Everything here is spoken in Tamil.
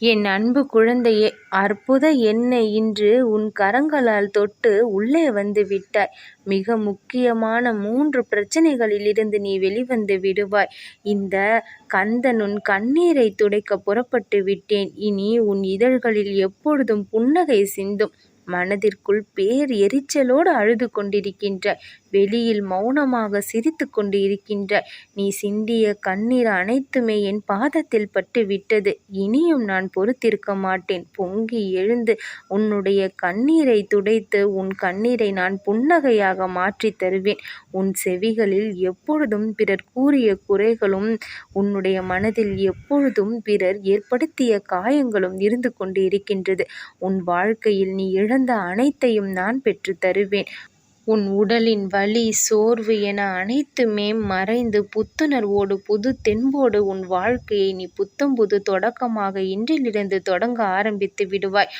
என் அன்பு குழந்தையே, அற்புத என்னை இன்று உன் கரங்களால் தொட்டு உள்ளே வந்து விட்டாய். மிக முக்கியமான 3 பிரச்சனைகளிலிருந்து நீ வெளிவந்து விடுவாய். இந்த கந்தன் உன் கண்ணீரை துடைக்க புறப்பட்டு விட்டேன். இனி உன் இதழ்களில் எப்பொழுதும் புன்னகை சிந்தும். மனதிற்குள் பேர் எரிச்சலோடு அழுது கொண்டிருக்கின்றாய். வெளியில் மௌனமாக சிரித்து கொண்டு இருக்கின்றாய். நீ சிந்திய கண்ணீர் அனைத்துமே என் பாதத்தில் பட்டு விட்டது. இனியும் நான் பொறுத்திருக்க மாட்டேன். பொங்கி எழுந்து உன்னுடைய கண்ணீரை துடைத்து உன் கண்ணீரை நான் புன்னகையாக மாற்றித் தருவேன். உன் செவிகளில் எப்பொழுதும் பிறர் கூறிய குறைகளும் உன்னுடைய மனதில் எப்பொழுதும் பிறர் ஏற்படுத்திய காயங்களும் இருந்து கொண்டு இருக்கின்றது. உன் வாழ்க்கையில் நீ இழந்த அனைத்தையும் நான் பெற்று தருவேன். உன் உடலின் வலி, சோர்வு என அனைத்துமே மறைந்து புத்துணர்வோடு புது தெம்போடு உன் வாழ்க்கையை நீ புத்தம் புது தொடக்கமாக இன்றிலிருந்து தொடங்க ஆரம்பித்து விடுவாய்.